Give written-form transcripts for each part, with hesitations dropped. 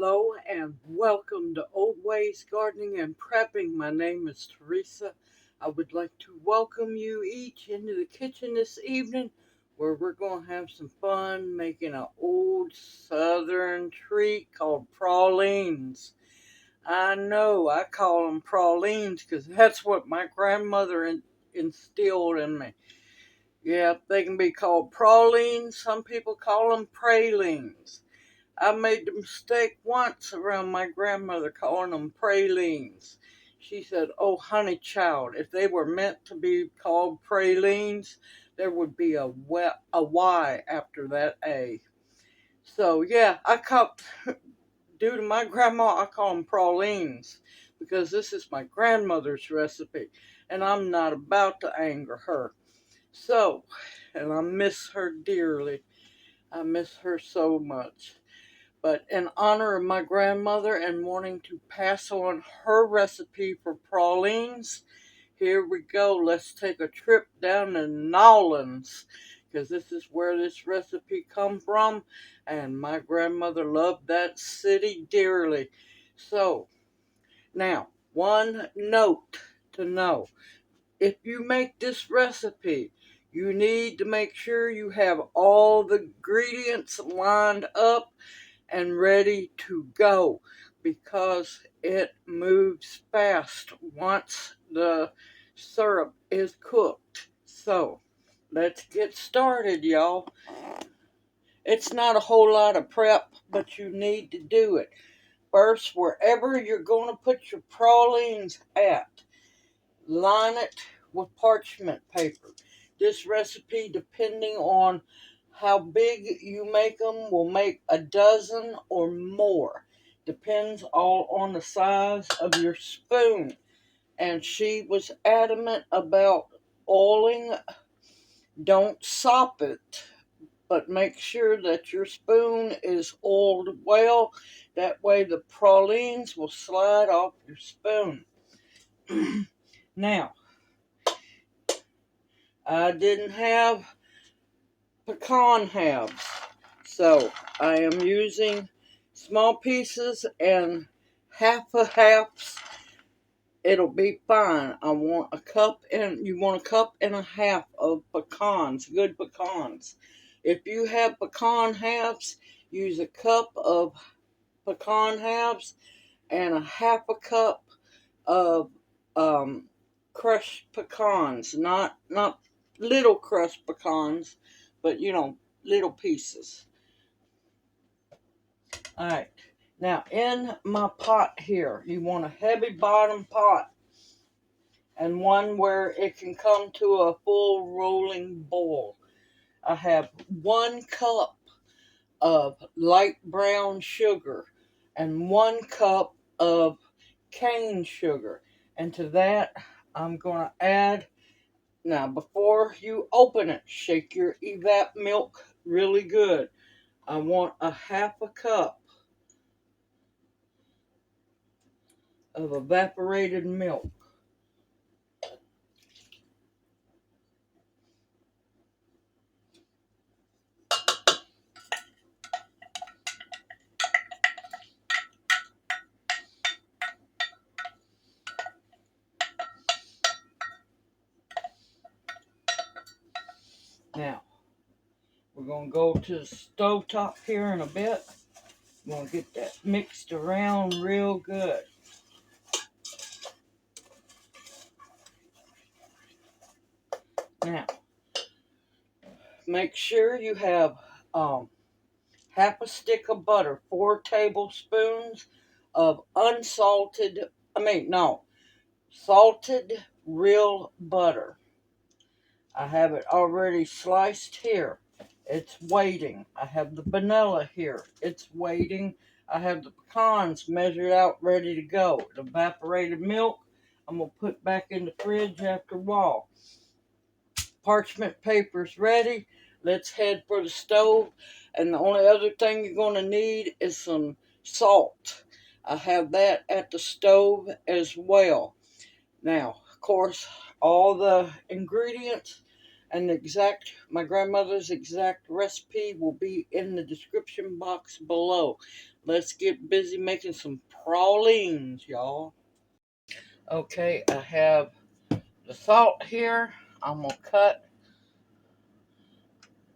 Hello and welcome to Old Ways Gardening and Prepping. My name is Teresa. I would like to welcome you each into the kitchen this evening where we're going to have some fun making an old southern treat called pralines. I know I call them pralines because that's what my grandmother instilled in me. Yeah, they can be called pralines. Some people call them pralines. I made the mistake once around my grandmother calling them pralines. She said, "Oh, honey child, if they were meant to be called pralines, there would be a Y after that A." So, yeah, due to my grandma, I call them pralines because this is my grandmother's recipe and I'm not about to anger her. So, and I miss her dearly. I miss her so much. But in honor of my grandmother and wanting to pass on her recipe for pralines, here we go. Let's take a trip down to Nolans because this is where this recipe come from, and my grandmother loved that city dearly. So, now, one note to know. If you make this recipe, you need to make sure you have all the ingredients lined up and ready to go because it moves fast once the syrup is cooked. So let's get started, y'all. It's not a whole lot of prep, but you need to do it. First, wherever you're going to put your pralines at, line it with parchment paper. This recipe, depending on how big you make them, will make a dozen or more. Depends all on the size of your spoon. And she was adamant about oiling. Don't sop it, but make sure that your spoon is oiled well. That way the pralines will slide off your spoon. Now, I didn't have pecan halves, so I am using small pieces and half a halves. It'll be fine. I want a cup and you want a cup and a half of pecans, good pecans. If you have pecan halves, use a cup of pecan halves and a half a cup of crushed pecans, not little crushed pecans, but little pieces. All right. Now in my pot here, you want a heavy bottom pot and one where it can come to a full rolling boil. I have 1 cup of light brown sugar and 1 cup of cane sugar. And to that, I'm going to add, now before you open it, shake your evap milk really good. I want a half a cup of evaporated milk. Now, we're going to go to the stove top here in a bit. We're going to get that mixed around real good. Now, make sure you have half a stick of butter, 4 tablespoons of salted real butter. I have it already sliced here. It's waiting. I have the vanilla here. It's waiting. I have the pecans measured out, ready to go. The evaporated milk, I'm going to put back in the fridge after a while. Parchment paper's ready. Let's head for the stove. And the only other thing you're going to need is some salt. I have that at the stove as well. Now, of course, all the ingredients and my grandmother's exact recipe will be in the description box below. let's get busy making some pralines, y'all. Okay, I have the salt here. I'm gonna cut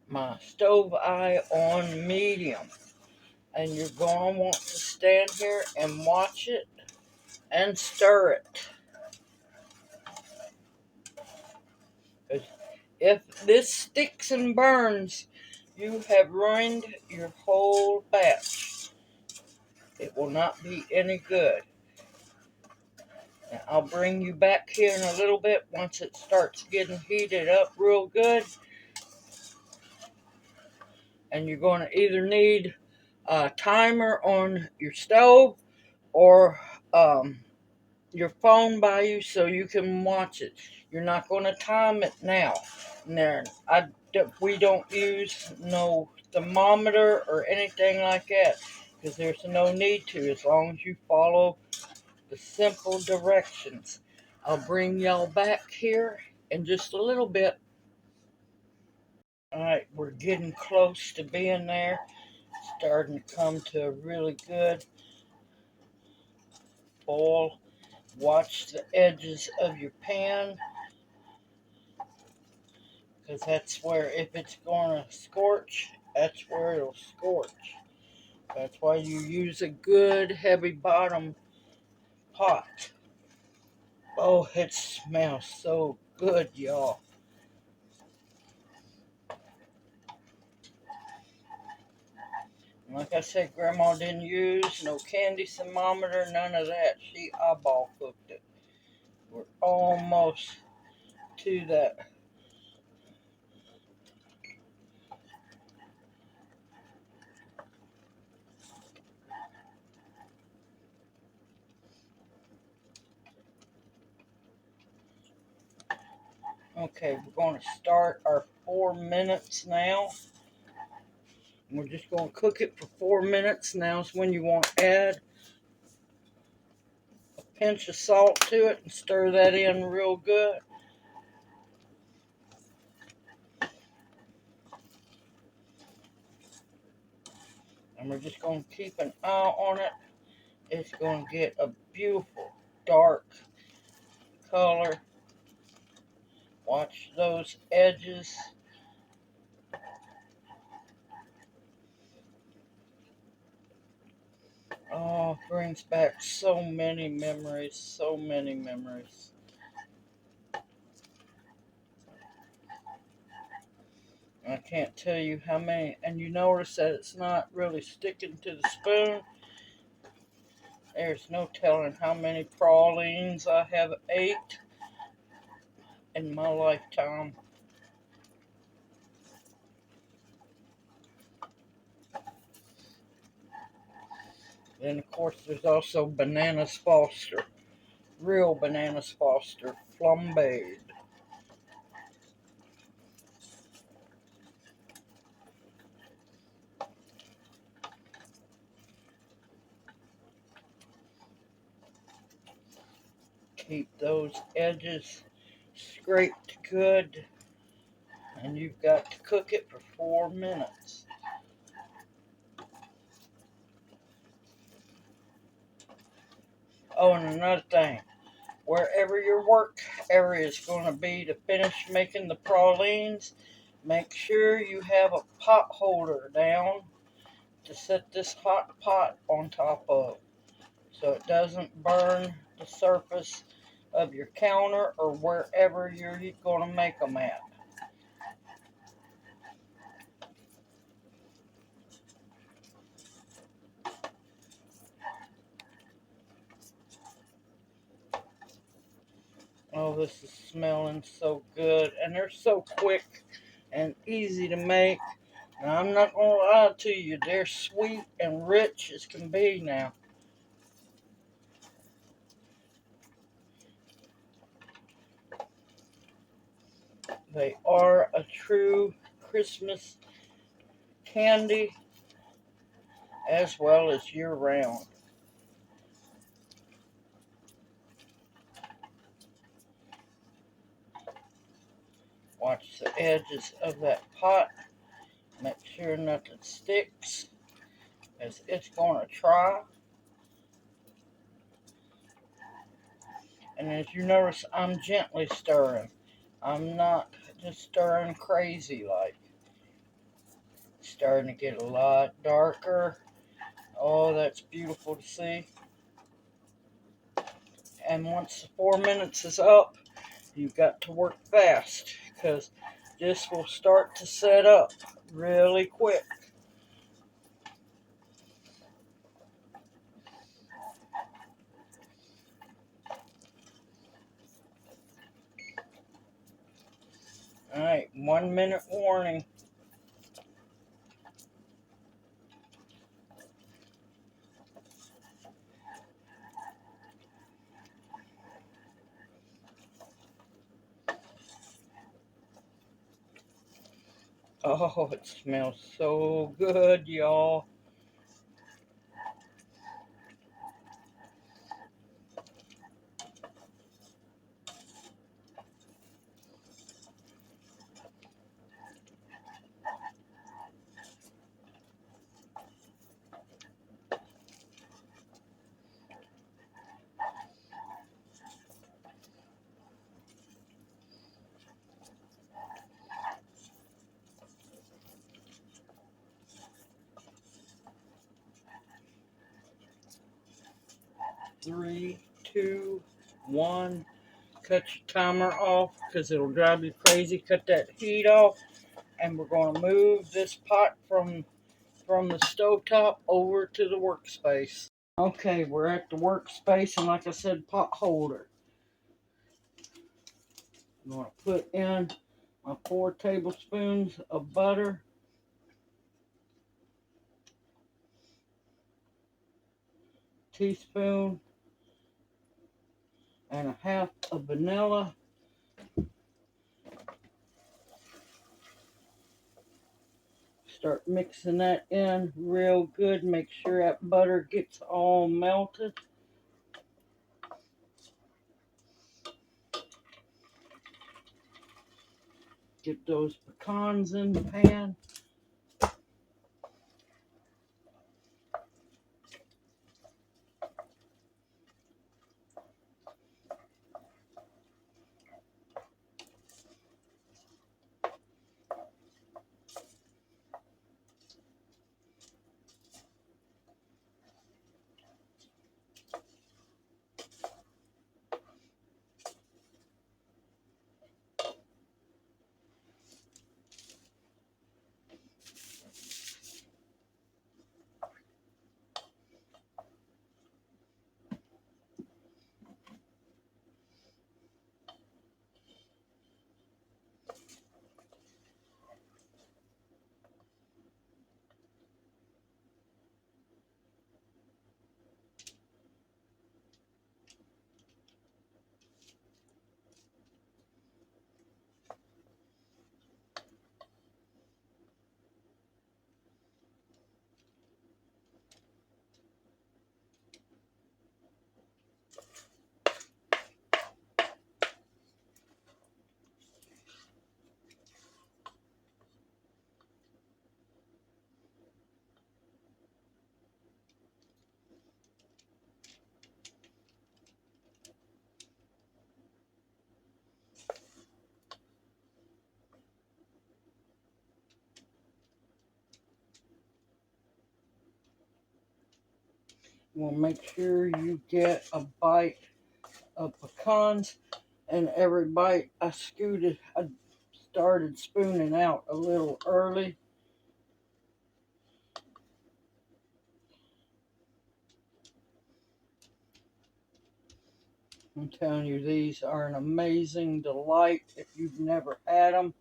my stove eye on medium. And you're going to want to stand here and watch it and stir it. If this sticks and burns, you have ruined your whole batch. It will not be any good. And I'll bring you back here in a little bit once it starts getting heated up real good. And you're going to either need a timer on your stove or your phone by you so you can watch it. You're not going to time it now. We don't use no thermometer or anything like that because there's no need to as long as you follow the simple directions. I'll bring y'all back here in just a little bit. Alright, we're getting close to being there. Starting to come to a really good boil. Watch the edges of your pan, because that's where, if it's going to scorch, that's where it'll scorch. That's why you use a good heavy bottom pot. Oh, it smells so good, y'all. Like I said, Grandma didn't use no candy thermometer, none of that. She eyeball cooked it. We're almost to that. Okay, we're going to start our 4 minutes now. We're just going to cook it for 4 minutes. Now is when you want to add a pinch of salt to it and stir that in real good. And we're just going to keep an eye on it. It's going to get a beautiful dark color. Watch those edges. Oh, brings back so many memories, so many memories. I can't tell you how many, and you notice that it's not really sticking to the spoon. There's no telling how many pralines I have ate in my lifetime. Then, of course, there's also bananas Foster, real bananas Foster, flambéed. Keep those edges scraped good, and you've got to cook it for 4 minutes. Oh, and another thing, wherever your work area is going to be to finish making the pralines, make sure you have a pot holder down to set this hot pot on top of so it doesn't burn the surface of your counter or wherever you're going to make them at. Oh, this is smelling so good, and they're so quick and easy to make. And I'm not going to lie to you, they're sweet and rich as can be now. They are a true Christmas candy as well as year-round. Watch the edges of that pot. Make sure nothing sticks. as it's going to try. And as you notice, I'm gently stirring. I'm not just stirring crazy like. It's starting to get a lot darker. Oh, that's beautiful to see. And once the 4 minutes is up, you've got to work fast because this will start to set up really quick. Alright, 1 minute warning. Oh, it smells so good, y'all. Three, two, one. Cut your timer off because it'll drive you crazy. Cut that heat off. And we're going to move this pot from the stovetop over to the workspace. Okay, we're at the workspace, and like I said, pot holder. I'm going to put in my 4 tablespoons of butter, teaspoon and a half of vanilla, start mixing that in real good. Make sure that butter gets all melted. Get those pecans in the pan. We'll make sure you get a bite of pecans, and every bite I started spooning out a little early. I'm telling you, these are an amazing delight if you've never had them.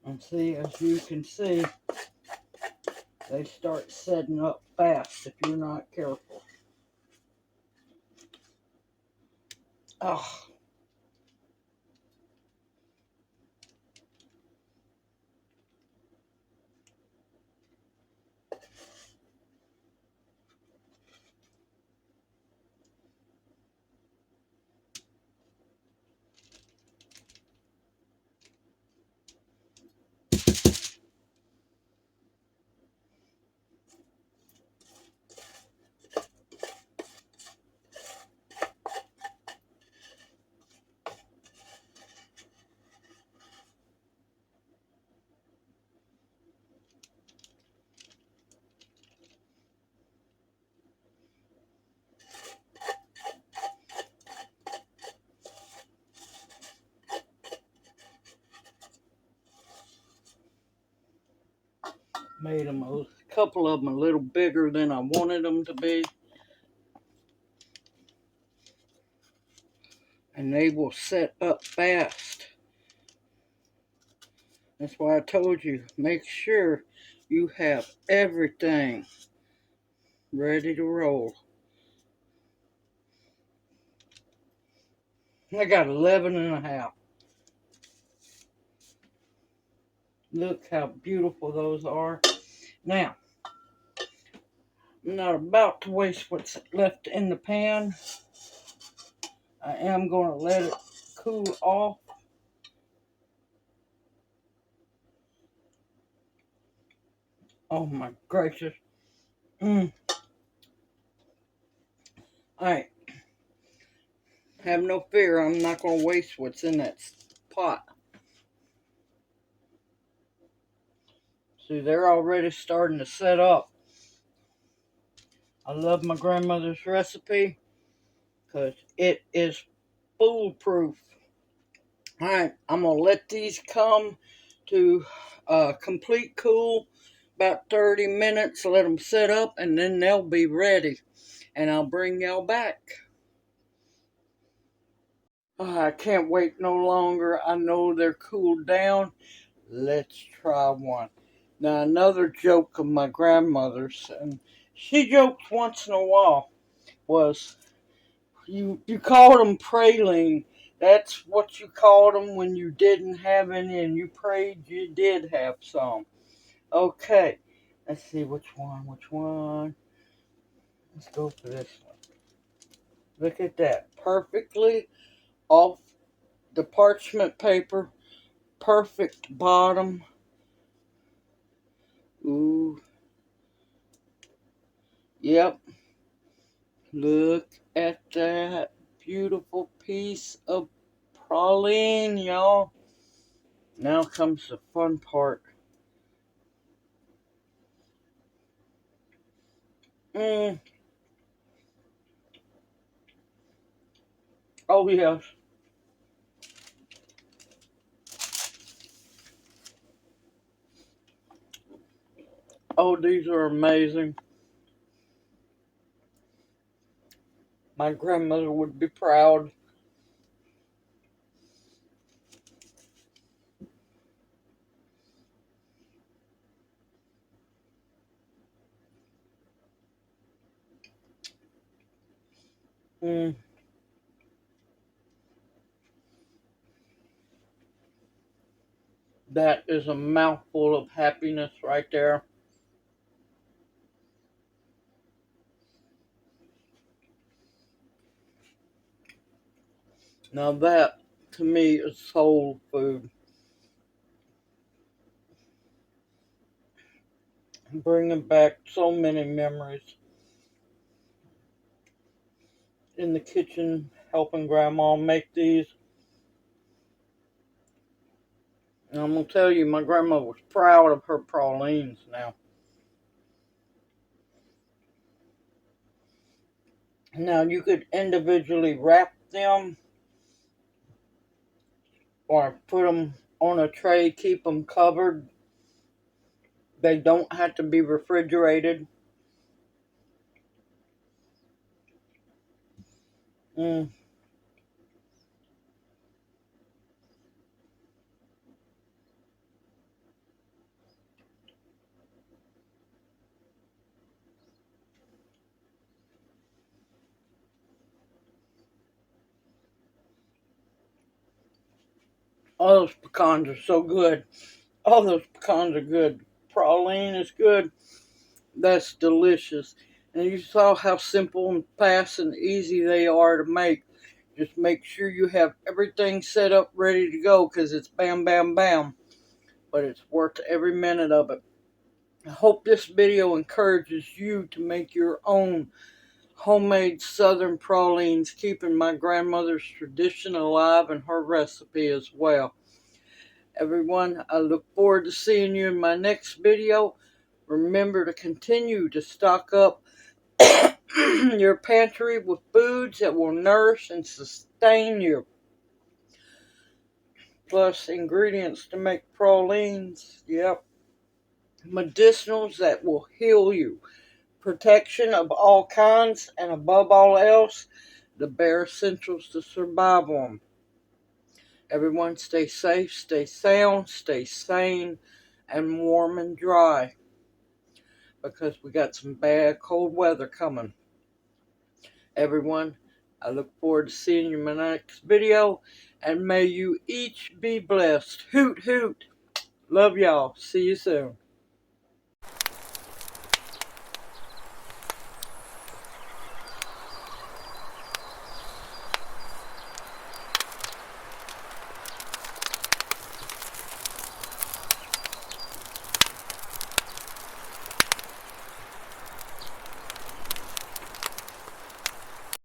And see, as you can see, they start setting up fast if you're not careful. Oh, made them a couple of them a little bigger than I wanted them to be. And they will set up fast. That's why I told you, make sure you have everything ready to roll. I got 11 and a half. Look how beautiful those are. Now, I'm not about to waste what's left in the pan. I am going to let it cool off. Oh my gracious. Alright. Have no fear, I'm not going to waste what's in that pot. See, they're already starting to set up. I love my grandmother's recipe because it is foolproof. Alright, I'm going to let these come to complete cool, about 30 minutes, let them set up, and then they'll be ready. And I'll bring y'all back. I can't wait no longer. I know they're cooled down. Let's try one. Now, another joke of my grandmother's, and she joked once in a while, was you called them praline. That's what you called them when you didn't have any and you prayed you did have some. Okay, let's see which one. Let's go for this one. Look at that. Perfectly off the parchment paper. Perfect bottom. Ooh. Yep. Look at that beautiful piece of praline, y'all. Now comes the fun part. Oh, yes. Oh, these are amazing. My grandmother would be proud. Mm, that is a mouthful of happiness right there. Now that, to me, is soul food. Bringing back so many memories in the kitchen, helping Grandma make these. And I'm going to tell you, my grandma was proud of her pralines now. Now, you could individually wrap them or put them on a tray, keep them covered. They don't have to be refrigerated. Mm. Oh, those pecans are so good. Oh, those pecans are good. Praline is good. That's delicious. And you saw how simple and fast and easy they are to make. Just make sure you have everything set up ready to go because it's bam, bam, bam. But it's worth every minute of it. I hope this video encourages you to make your own homemade southern pralines, keeping my grandmother's tradition alive and her recipe as well. Everyone, I look forward to seeing you in my next video. Remember to continue to stock up your pantry with foods that will nourish and sustain you. Plus ingredients to make pralines. Yep. Medicinals that will heal you. Protection of all kinds, and above all else, the bare essentials to survive on. Everyone stay safe, stay sound, stay sane, and warm and dry. Because we got some bad cold weather coming. Everyone, I look forward to seeing you in my next video, and may you each be blessed. Hoot, hoot. Love y'all. See you soon.